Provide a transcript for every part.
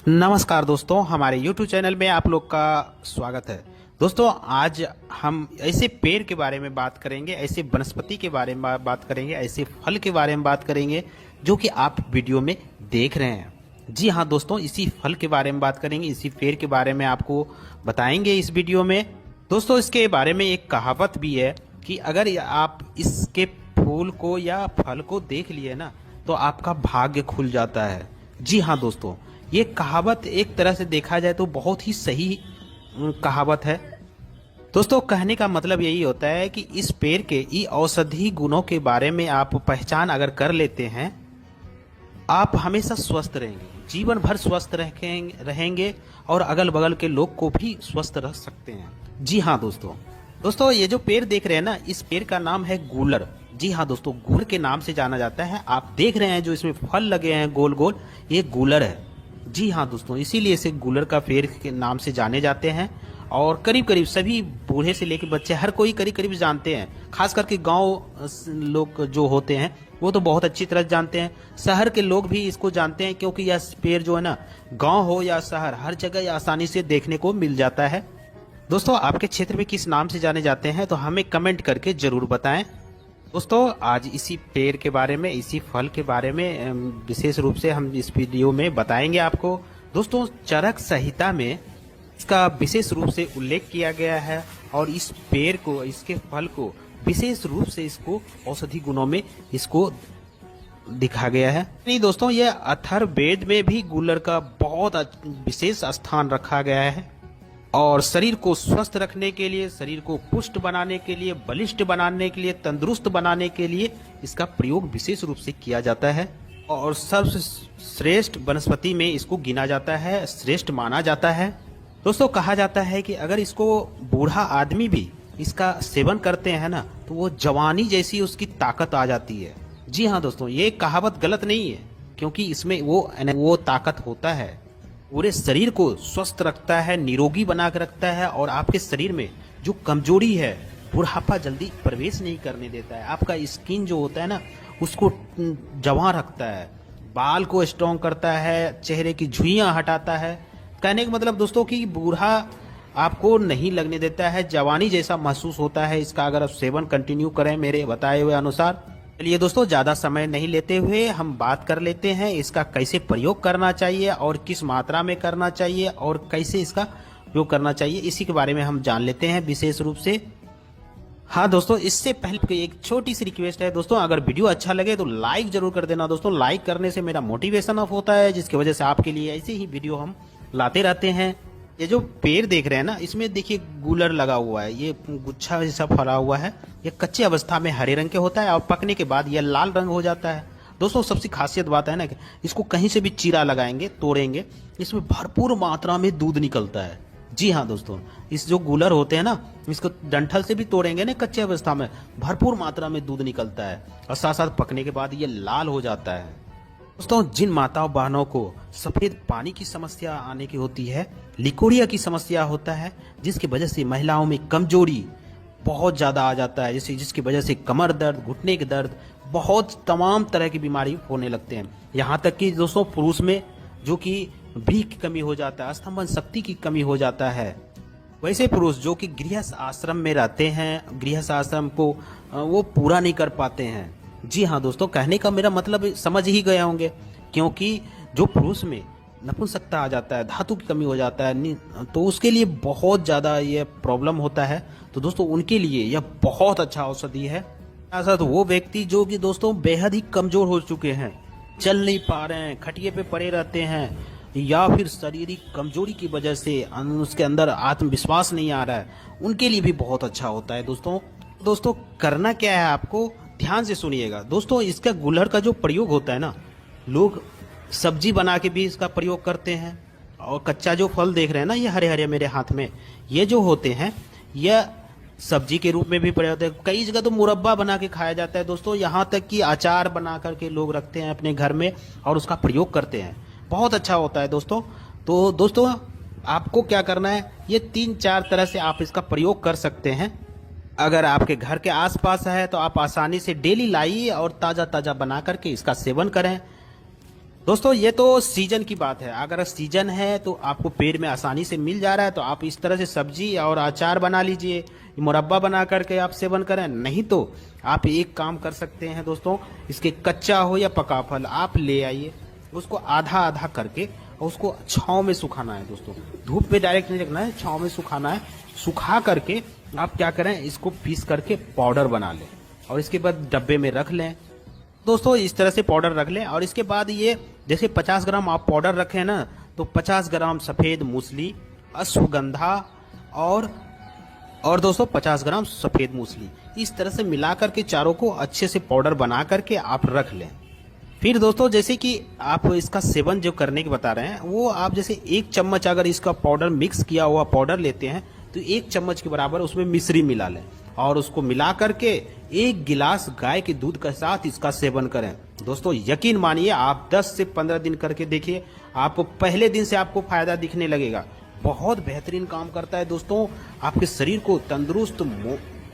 नमस्कार दोस्तों, हमारे YouTube चैनल में आप लोग का स्वागत है। दोस्तों, आज हम ऐसे पेड़ के बारे में बात करेंगे, ऐसे वनस्पति के बारे में बात करेंगे, ऐसे फल के बारे में बात करेंगे जो कि आप वीडियो में देख रहे हैं। जी हाँ दोस्तों, इसी फल के बारे में बात करेंगे, इसी पेड़ के बारे में आपको बताएंगे इस वीडियो में। दोस्तों, इसके बारे में एक कहावत भी है कि अगर आप इसके फूल को या फल को देख लिए ना तो आपका भाग्य खुल जाता है। जी हाँ दोस्तों, ये कहावत एक तरह से देखा जाए तो बहुत ही सही कहावत है। दोस्तों, कहने का मतलब यही होता है कि इस पेड़ के ई औषधि गुणों के बारे में आप पहचान अगर कर लेते हैं, आप हमेशा स्वस्थ रहेंगे, जीवन भर स्वस्थ रहेंगे और अगल बगल के लोग को भी स्वस्थ रख सकते हैं। जी हाँ दोस्तों, ये जो पेड़ देख रहे हैं ना, इस पेड़ का नाम है गूलर। जी हाँ दोस्तों, गुड़ के नाम से जाना जाता है। आप देख रहे हैं जो इसमें फल लगे हैं गोल गोल, ये गूलर है। जी हाँ दोस्तों, इसीलिए इसे गूलर का पेड़ के नाम से जाने जाते हैं और करीब करीब सभी बूढ़े से लेकर बच्चे हर कोई करीब करीब जानते हैं। खास करके गांव लोग जो होते हैं वो तो बहुत अच्छी तरह जानते हैं। शहर के लोग भी इसको जानते हैं क्योंकि यह पेड़ जो है ना, गांव हो या शहर, हर जगह आसानी से देखने को मिल जाता है। दोस्तों, आपके क्षेत्र में किस नाम से जाने जाते हैं तो हमें कमेंट करके जरूर बताएं। दोस्तों, आज इसी पेड़ के बारे में, इसी फल के बारे में विशेष रूप से हम इस वीडियो में बताएंगे आपको। दोस्तों, चरक संहिता में इसका विशेष रूप से उल्लेख किया गया है और इस पेड़ को, इसके फल को विशेष रूप से इसको औषधि गुणों में इसको दिखा गया है। नहीं दोस्तों, यह अथर्ववेद में भी गूलर का बहुत विशेष स्थान रखा गया है और शरीर को स्वस्थ रखने के लिए, शरीर को पुष्ट बनाने के लिए, बलिष्ठ बनाने के लिए, तंदुरुस्त बनाने के लिए इसका प्रयोग विशेष रूप से किया जाता है और सबसे श्रेष्ठ वनस्पति में इसको गिना जाता है, श्रेष्ठ माना जाता है। दोस्तों, कहा जाता है कि अगर इसको बूढ़ा आदमी भी इसका सेवन करते हैं ना तो वो जवानी जैसी उसकी ताकत आ जाती है। जी हाँ दोस्तों, ये कहावत गलत नहीं है क्योंकि इसमें वो ताकत होता है, पूरे शरीर को स्वस्थ रखता है, निरोगी बना के रखता है और आपके शरीर में जो कमजोरी है, बुढ़ापा जल्दी प्रवेश नहीं करने देता है। आपका स्किन जो होता है ना उसको जवां रखता है, बाल को स्ट्रॉन्ग करता है, चेहरे की झुर्रियां हटाता है। कहने का मतलब दोस्तों कि बूढ़ा आपको नहीं लगने देता है, जवानी जैसा महसूस होता है इसका अगर आप सेवन कंटिन्यू करें मेरे बताए हुए अनुसार। चलिए दोस्तों, ज़्यादा समय नहीं लेते हुए हम बात कर लेते हैं इसका कैसे प्रयोग करना चाहिए और किस मात्रा में करना चाहिए और कैसे इसका प्रयोग करना चाहिए, इसी के बारे में हम जान लेते हैं विशेष रूप से। हाँ दोस्तों, इससे पहले एक छोटी सी रिक्वेस्ट है दोस्तों, अगर वीडियो अच्छा लगे तो लाइक जरूर कर देना दोस्तों। लाइक करने से मेरा मोटिवेशन अप होता है, जिसकी वजह से आपके लिए ऐसे ही वीडियो हम लाते रहते हैं। ये जो पेड़ देख रहे हैं ना, इसमें देखिए गूलर लगा हुआ है, ये गुच्छा जैसा फरा हुआ है। ये कच्ची अवस्था में हरे रंग के होता है और पकने के बाद यह लाल रंग हो जाता है। दोस्तों, सबसे खासियत बात है ना कि इसको कहीं से भी चीरा लगाएंगे, तोड़ेंगे, इसमें भरपूर मात्रा में दूध निकलता है। जी हाँ दोस्तों, इस जो गूलर होते हैं ना, इसको डंठल से भी तोड़ेंगे ना कच्ची अवस्था में, भरपूर मात्रा में दूध निकलता है और साथ साथ पकने के बाद ये लाल हो जाता है। दोस्तों, जिन माताओं बहनों को सफेद पानी की समस्या आने की होती है, लिकोरिया की समस्या होता है, जिसकी वजह से महिलाओं में कमजोरी बहुत ज़्यादा आ जाता है, जिसकी वजह से कमर दर्द, घुटने के दर्द, बहुत तमाम तरह की बीमारी होने लगते हैं। यहाँ तक कि दोस्तों, पुरुष में जो कि भी की कमी हो जाता है, स्तंभन शक्ति की कमी हो जाता है। वैसे पुरुष जो कि गृहस्थ आश्रम में रहते हैं, गृहस्थ आश्रम को वो पूरा नहीं कर पाते हैं। जी हाँ दोस्तों, कहने का मेरा मतलब समझ ही गए होंगे, क्योंकि जो पुरुष में नपुंसकता आ जाता है, धातु की कमी हो जाता है, तो उसके लिए बहुत ज़्यादा ये प्रॉब्लम होता है। तो दोस्तों, उनके लिए यह बहुत अच्छा औषधि है। साथ वो व्यक्ति जो कि दोस्तों बेहद ही कमज़ोर हो चुके हैं, चल नहीं पा रहे हैं, खटिए पे पड़े रहते हैं, या फिर शारीरिक कमजोरी की वजह से उसके अंदर आत्मविश्वास नहीं आ रहा है, उनके लिए भी बहुत अच्छा होता है। दोस्तों करना क्या है, आपको ध्यान से सुनिएगा। दोस्तों, इसका गूलर का जो प्रयोग होता है ना, लोग सब्जी बना के भी इसका प्रयोग करते हैं और कच्चा जो फल देख रहे हैं ना, ये हरे हरे मेरे हाथ में, ये जो होते हैं यह सब्जी के रूप में भी प्रयोग होते हैं। कई जगह तो मुरब्बा बना के खाया जाता है दोस्तों, यहाँ तक कि अचार बना करके लोग रखते हैं अपने घर में और उसका प्रयोग करते हैं, बहुत अच्छा होता है दोस्तों। तो दोस्तों, आपको क्या करना है, ये 3-4 तरह से आप इसका प्रयोग कर सकते हैं। अगर आपके घर के आसपास है तो आप आसानी से डेली लाइए और ताज़ा ताज़ा बना करके इसका सेवन करें। दोस्तों ये तो सीजन की बात है, अगर सीजन है तो आपको पेड़ में आसानी से मिल जा रहा है तो आप इस तरह से सब्जी और अचार बना लीजिए, मुरब्बा बना करके आप सेवन करें। नहीं तो आप एक काम कर सकते हैं दोस्तों, इसके कच्चा हो या पका फल आप ले आइए, उसको आधा आधा करके और उसको छांव में सुखाना है दोस्तों, धूप में डायरेक्ट नहीं रखना है, छांव में सुखाना है। सुखा करके आप क्या करें, इसको पीस करके पाउडर बना लें और इसके बाद डब्बे में रख लें दोस्तों। इस तरह से पाउडर रख लें और इसके बाद ये जैसे 50 ग्राम आप पाउडर रखें ना, तो 50 ग्राम सफ़ेद मूसली, अश्वगंधा और दोस्तों 50 ग्राम सफ़ेद मूसली, इस तरह से मिलाकर के चारों को अच्छे से पाउडर बना करके आप रख लें। फिर दोस्तों जैसे कि आप इसका सेवन जो करने की बता रहे हैं, वो आप जैसे 1 चम्मच अगर इसका पाउडर मिक्स किया हुआ पाउडर लेते हैं तो 1 चम्मच के बराबर उसमें मिश्री मिला लें और उसको मिला करके 1 गिलास गाय के दूध के साथ इसका सेवन करें। दोस्तों यकीन मानिए, आप 10 से 15 दिन करके देखिए, आप पहले दिन से आपको फायदा दिखने लगेगा। बहुत बेहतरीन काम करता है दोस्तों, आपके शरीर को तंदुरुस्त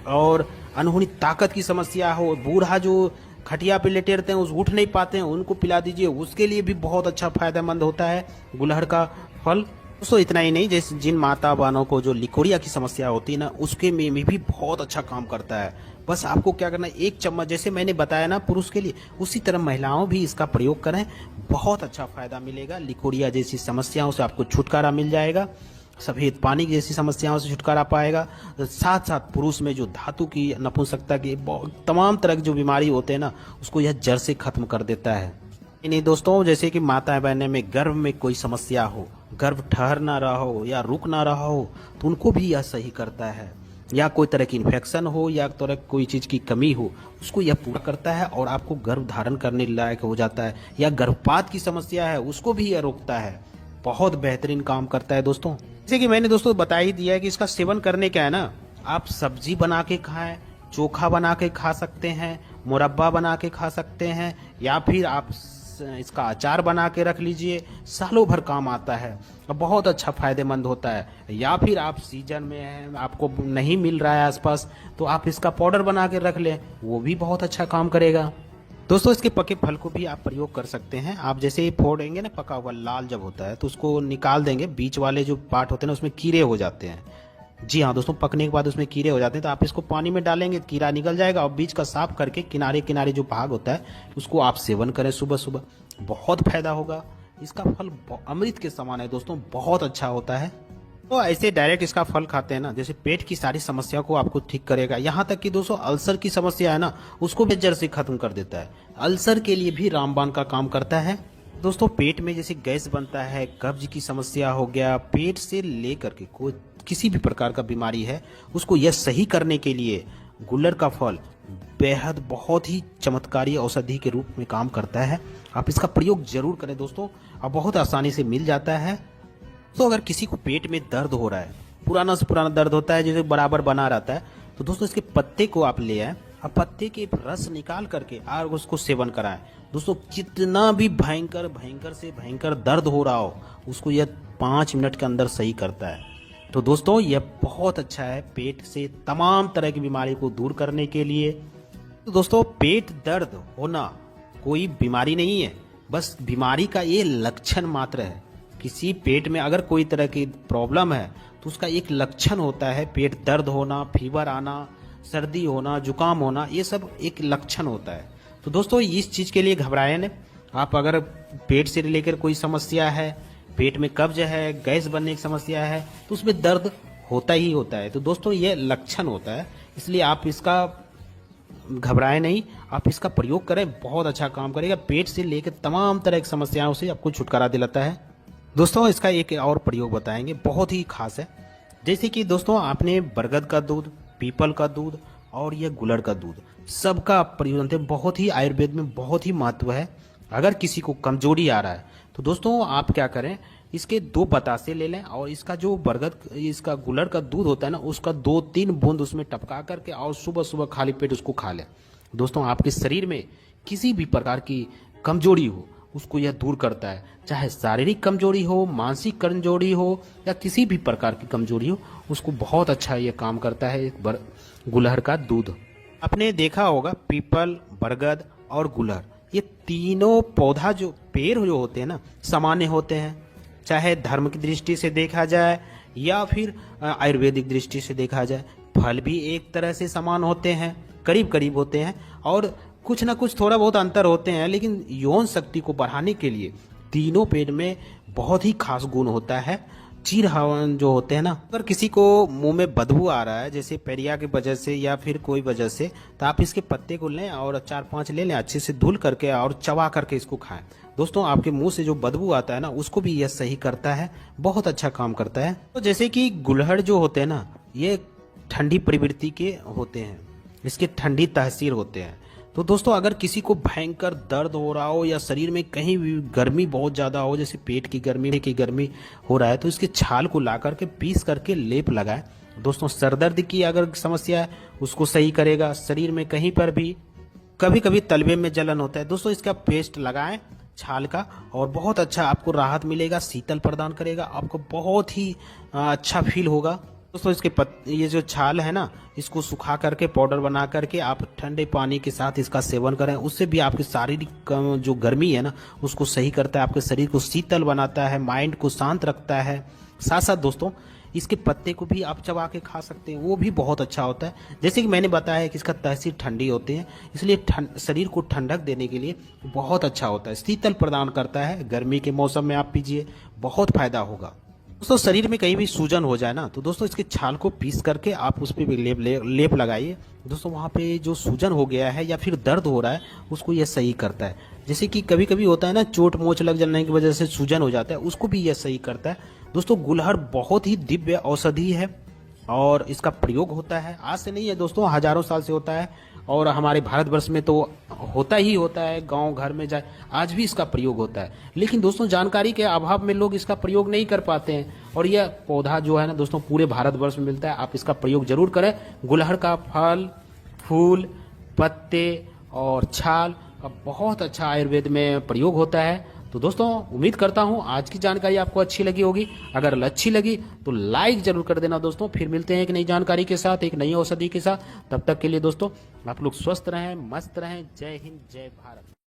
और अनहोनी ताकत की समस्या हो, बूढ़ा जो खटिया पे लेटे रहते हैं उस उठ नहीं पाते हैं, उनको पिला दीजिए, उसके लिए भी बहुत अच्छा फायदेमंद होता है गुलहड़ का फल। दोस्तों इतना ही नहीं, जैसे जिन माता बहनों को जो लिकोरिया की समस्या होती है ना, उसके में भी बहुत अच्छा काम करता है। बस आपको क्या करना है, 1 चम्मच जैसे मैंने बताया ना पुरुष के लिए, उसी तरह महिलाओं भी इसका प्रयोग करें, बहुत अच्छा फायदा मिलेगा। लिकोरिया जैसी समस्याओं से आपको छुटकारा मिल जाएगा, सफेद पानी जैसी समस्याओं से छुटकारा पाएगा। साथ साथ पुरुष में जो धातु की, नपुंसकता की, तमाम तरह की जो बीमारी होते हैं ना, उसको यह जड़ से खत्म कर देता है। नहीं दोस्तों, जैसे कि माता बहने में गर्भ में कोई समस्या हो, गर्भ ठहर ना रहा हो या रुक ना रहा हो, तो उनको भी यह सही करता है। या कोई तरह की इन्फेक्शन हो या तरह कोई चीज़ की कमी हो, उसको यह पूरा करता है और आपको गर्भ धारण करने लायक हो जाता है। या गर्भपात की समस्या है, उसको भी यह रोकता है। बहुत बेहतरीन काम करता है दोस्तों। जैसे कि मैंने दोस्तों बता ही दिया है कि इसका सेवन करने क्या है ना, आप सब्जी बना के खाएं, चोखा बना के खा सकते हैं, मुरब्बा बना के खा सकते हैं, या फिर आप इसका अचार बना के रख लीजिए, सालों भर काम आता है, बहुत अच्छा फायदेमंद होता है। या फिर आप सीजन में हैं, आपको नहीं मिल रहा है आसपास, तो आप इसका पाउडर बना के रख लें, वो भी बहुत अच्छा काम करेगा। दोस्तों इसके पके फल को भी आप प्रयोग कर सकते हैं। आप जैसे ही फोड़ेंगे ना, पका हुआ लाल जब होता है तो उसको निकाल देंगे, बीच वाले जो पार्ट होते हैं ना उसमें कीड़े हो जाते हैं। जी हाँ दोस्तों, पकने के बाद उसमें कीड़े हो जाते हैं, तो आप इसको पानी में डालेंगे, कीड़ा निकल जाएगा और बीच का साफ करके किनारे किनारे जो भाग होता है उसको आप सेवन करें सुबह सुबह, बहुत फायदा होगा। इसका फल अमृत के समान है दोस्तों, बहुत अच्छा होता है। तो ऐसे डायरेक्ट इसका फल खाते हैं ना, जैसे पेट की सारी समस्या को आपको ठीक करेगा। यहाँ तक कि दोस्तों अल्सर की समस्या है ना, उसको भी जड़ से खत्म कर देता है। अल्सर के लिए भी रामबाण का काम करता है। दोस्तों पेट में जैसे गैस बनता है, कब्ज की समस्या हो गया, पेट से लेकर के कोई किसी भी प्रकार का बीमारी है, उसको यह सही करने के लिए गुल्लड़ का फल बेहद बहुत ही चमत्कारी औषधि के रूप में काम करता है। आप इसका प्रयोग जरूर करें दोस्तों, और बहुत आसानी से मिल जाता है। तो अगर किसी को पेट में दर्द हो रहा है, पुराना से पुराना दर्द होता है, जैसे बराबर बना रहता है, तो दोस्तों इसके पत्ते को आप ले आए और पत्ते के रस निकाल करके और उसको सेवन कराएं। दोस्तों कितना भी भयंकर से भयंकर दर्द हो रहा हो, उसको यह 5 मिनट के अंदर सही करता है। तो दोस्तों यह बहुत अच्छा है पेट से तमाम तरह की बीमारी को दूर करने के लिए। तो दोस्तों पेट दर्द होना कोई बीमारी नहीं है, बस बीमारी का ये लक्षण मात्र है। किसी पेट में अगर कोई तरह की प्रॉब्लम है तो उसका एक लक्षण होता है, पेट दर्द होना, फीवर आना, सर्दी होना, जुकाम होना, ये सब एक लक्षण होता है। तो दोस्तों इस चीज़ के लिए घबराएं नहीं। आप अगर पेट से लेकर कोई समस्या है, पेट में कब्ज है, गैस बनने की समस्या है, तो उसमें दर्द होता ही होता है। तो दोस्तों ये लक्षण होता है, इसलिए आप इसका घबराएं नहीं, आप इसका प्रयोग करें, बहुत अच्छा काम करेगा। पेट से लेकर तमाम तरह की समस्याओं से आपको छुटकारा दिलाता है। दोस्तों इसका एक और प्रयोग बताएंगे, बहुत ही खास है। जैसे कि दोस्तों आपने बरगद का दूध, पीपल का दूध और यह गुलड़ का दूध, सबका प्रयोग जानते हैं, बहुत ही आयुर्वेद में बहुत ही महत्व है। अगर किसी को कमजोरी आ रहा है तो दोस्तों आप क्या करें, इसके 2 बतासे ले लें और इसका जो बरगद, इसका गुलड़ का दूध होता है ना, उसका 2-3 बूंद उसमें टपका करके और सुबह सुबह खाली पेट उसको खा लें। दोस्तों आपके शरीर में किसी भी प्रकार की कमजोरी हो, उसको यह दूर करता है। चाहे शारीरिक कमजोरी हो, मानसिक कमजोरी हो या किसी भी प्रकार की कमजोरी हो, उसको बहुत अच्छा यह काम करता है गुलहड़ का दूध। आपने देखा होगा पीपल, बरगद और गुलहड़, ये तीनों पौधा जो पेड़ जो होते हैं ना सामान्य होते हैं, चाहे धर्म की दृष्टि से देखा जाए या फिर आयुर्वेदिक दृष्टि से देखा जाए। फल भी एक तरह से समान होते हैं, करीब करीब होते हैं, और कुछ ना कुछ थोड़ा बहुत अंतर होते हैं, लेकिन यौन शक्ति को बढ़ाने के लिए तीनों पेड़ में बहुत ही खास गुण होता है। चीर हवन जो होते हैं ना, अगर किसी को मुंह में बदबू आ रहा है जैसे पेरिया की वजह से या फिर कोई वजह से, तो आप इसके पत्ते को लें और 4-5 ले लें, अच्छे से धुल करके और चबा करके इसको खाएं। दोस्तों आपके मुंह से जो बदबू आता है ना, उसको भी यह सही करता है, बहुत अच्छा काम करता है। तो जैसे कि गुलहड़ जो होते हैं ना, ये ठंडी प्रवृत्ति के होते हैं, इसके ठंडी तासीर होते हैं। तो दोस्तों अगर किसी को भयंकर दर्द हो रहा हो या शरीर में कहीं भी गर्मी बहुत ज़्यादा हो, जैसे पेट की गर्मी हो रहा है, तो इसके छाल को ला करके पीस करके लेप लगाएं। दोस्तों सर दर्द की अगर समस्या है उसको सही करेगा। शरीर में कहीं पर भी कभी कभी तलवे में जलन होता है, दोस्तों इसका पेस्ट लगाएं छाल का, और बहुत अच्छा आपको राहत मिलेगा, शीतल प्रदान करेगा, आपको बहुत ही अच्छा फील होगा। दोस्तों इसके ये जो छाल है ना, इसको सुखा करके पाउडर बना करके आप ठंडे पानी के साथ इसका सेवन करें, उससे भी आपकी शारीरिक जो गर्मी है ना उसको सही करता है, आपके शरीर को शीतल बनाता है, माइंड को शांत रखता है। साथ साथ दोस्तों इसके पत्ते को भी आप चबा के खा सकते हैं, वो भी बहुत अच्छा होता है। जैसे कि मैंने बताया कि इसका तासीर ठंडी होती है, इसलिए शरीर को ठंडक देने के लिए बहुत अच्छा होता है, शीतल प्रदान करता है। गर्मी के मौसम में आप पीजिए, बहुत फायदा होगा। दोस्तों शरीर में कहीं भी सूजन हो जाए ना, तो दोस्तों इसके छाल को पीस करके आप उस पर भी लेप लगाइए। दोस्तों वहाँ पे जो सूजन हो गया है या फिर दर्द हो रहा है उसको यह सही करता है। जैसे कि कभी कभी होता है ना, चोट मोच लग जाने की वजह से सूजन हो जाता है, उसको भी यह सही करता है। दोस्तों गुलहड़ बहुत ही दिव्य औषधि है और इसका प्रयोग होता है, आज से नहीं है दोस्तों, हजारों साल से होता है, और हमारे भारतवर्ष में तो होता ही होता है, गांव घर में जाए आज भी इसका प्रयोग होता है। लेकिन दोस्तों जानकारी के अभाव में लोग इसका प्रयोग नहीं कर पाते हैं, और यह पौधा जो है ना दोस्तों पूरे भारतवर्ष में मिलता है, आप इसका प्रयोग जरूर करें। गुलहड़ का फल, फूल, पत्ते और छाल का बहुत अच्छा आयुर्वेद में प्रयोग होता है। तो दोस्तों उम्मीद करता हूं आज की जानकारी आपको अच्छी लगी होगी। अगर अच्छी लगी तो लाइक जरूर कर देना दोस्तों। फिर मिलते हैं एक नई जानकारी के साथ, एक नई औषधि के साथ। तब तक के लिए दोस्तों आप लोग स्वस्थ रहें, मस्त रहें। जय हिंद, जय भारत।